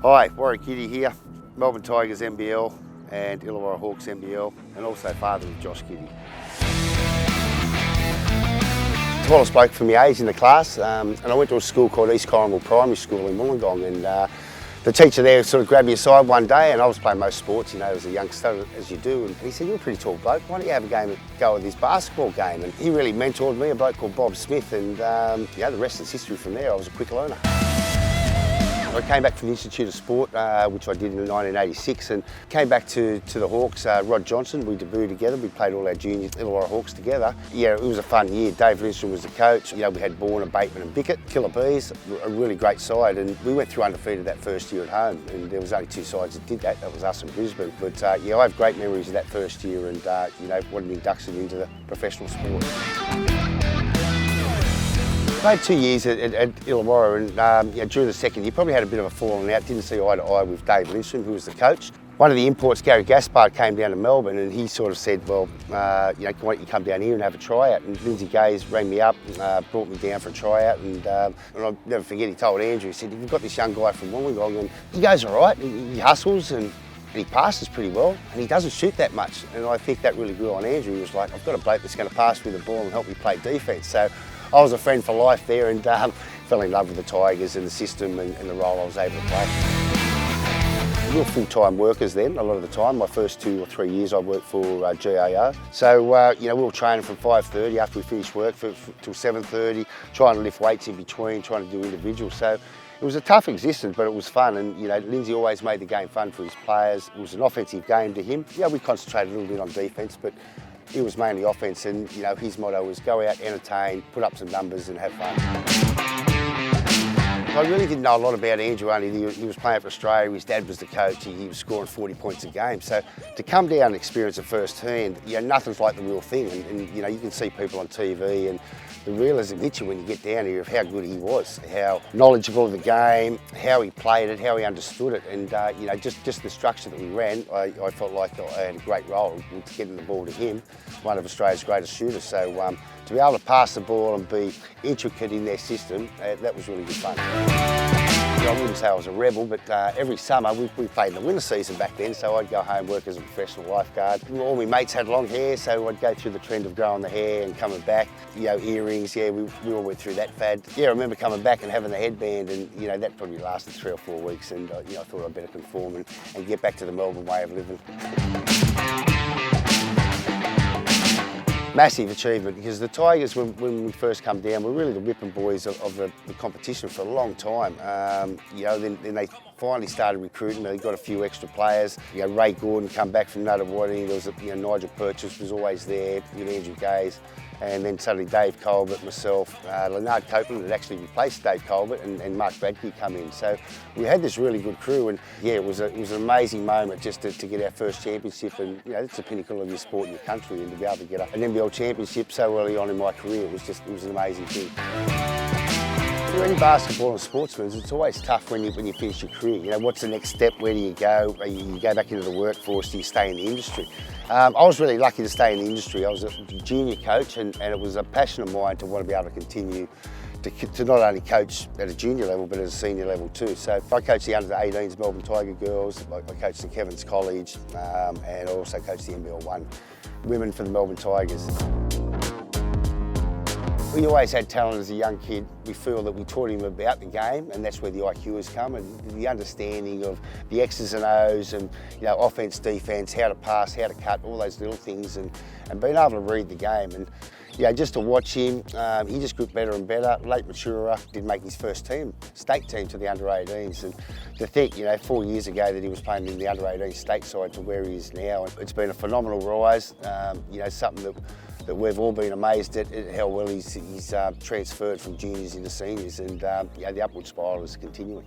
Hi, Warrick Giddey here, Melbourne Tigers NBL and Illawarra Hawks NBL, and also father of Josh Giddey. Tallest bloke for my age in the class, and I went to a school called East Corrimal Primary School in Wollongong, and the teacher there sort of grabbed me aside one day, and I was playing most sports, you know, as a youngster, as you do, and he said, "You're a pretty tall bloke, why don't you have a go at this basketball game?" And he really mentored me, a bloke called Bob Smith, and the rest is history from there. I was a quick learner. I came back from the Institute of Sport, which I did in 1986, and came back to the Hawks. Rod Johnson, we debuted together. We played all our junior Illawarra Hawks together. Yeah, it was a fun year. Dave Lindstrom was the coach. You know, we had Bourne, Bateman and Bickett, Killer Bees, a really great side, and we went through undefeated that first year at home, and there was only two sides that did that. That was us and Brisbane. But yeah, I have great memories of that first year, and you know, what an induction into the professional sport. I played 2 years at Illawarra, and during the second year probably had a bit of a falling out, didn't see eye to eye with Dave Lindstrom, who was the coach. One of the imports, Gary Gaspard, came down to Melbourne, and he sort of said, well, why don't you come down here and have a tryout? And Lindsay Gaze rang me up, brought me down for a tryout, and I'll never forget, he told Andrew, he said, "You've got this young guy from Wollongong, and he goes all right, he hustles, and he passes pretty well, and he doesn't shoot that much." And I think that really grew on Andrew. He was like, "I've got a bloke that's going to pass me the ball and help me play defence." So I was a friend for life there, and fell in love with the Tigers and the system and the role I was able to play. We were full-time workers then, a lot of the time. My first 2 or 3 years I worked for GAO. So, we were training from 5:30 after we finished work till 7:30, trying to lift weights in between, trying to do individuals. So it was a tough existence, but it was fun, and Lindsay always made the game fun for his players. It was an offensive game to him. Yeah, we concentrated a little bit on defence, but it was mainly offence, and his motto was go out, entertain, put up some numbers and have fun. I really didn't know a lot about Andrew, only he was playing for Australia, his dad was the coach, he was scoring 40 points a game. So to come down and experience it firsthand, nothing's like the real thing, and you can see people on TV, and the realism hits you when you get down here of how good he was, how knowledgeable of the game, how he played it, how he understood it, and just the structure that we ran, I felt like I had a great role with getting the ball to him, one of Australia's greatest shooters. So to be able to pass the ball and be intricate in their system, that was really good fun. I wouldn't say I was a rebel, but every summer we played in the winter season back then, so I'd go home, work as a professional lifeguard. All my mates had long hair, so I'd go through the trend of growing the hair and coming back. Earrings, we all went through that fad. Yeah, I remember coming back and having the headband, and that probably lasted 3 or 4 weeks, and I thought I'd better conform and get back to the Melbourne way of living. Massive achievement, because the Tigers, when we first come down, were really the whipping boys of the competition for a long time. Then they finally started recruiting. They got a few extra players. Ray Gordon come back from Nuttawading. There was Nigel Purchase was always there. Andrew Gaze, and then suddenly Dave Colbert, myself, Leonard Copeland had actually replaced Dave Colbert, and Mark Bradke come in. So we had this really good crew, and yeah, it was an amazing moment just to get our first championship, and it's the pinnacle of your sport in your country, and to be able to get an NBL championship so early on in my career, it was an amazing thing. For any basketball and sportsmen, it's always tough when you finish your career. What's the next step? Where do you go? You go back into the workforce? Do you stay in the industry? I was really lucky to stay in the industry. I was a junior coach, and it was a passion of mine to want to be able to continue to not only coach at a junior level, but at a senior level too. So I coached the under-18s Melbourne Tiger girls, I coached St Kevin's College, and I also coached the NBL 1 women for the Melbourne Tigers. We always had talent as a young kid. We feel that we taught him about the game, and that's where the IQ has come, and the understanding of the X's and O's, and offense, defense, how to pass, how to cut, all those little things, and being able to read the game. And just to watch him, he just got better and better. Late maturer, did make his first state team to the under-18s, and to think, 4 years ago that he was playing in the under-18 state side to where he is now, it's been a phenomenal rise. Something that we've all been amazed at how well he's transferred from juniors into seniors, and the upward spiral is continuing.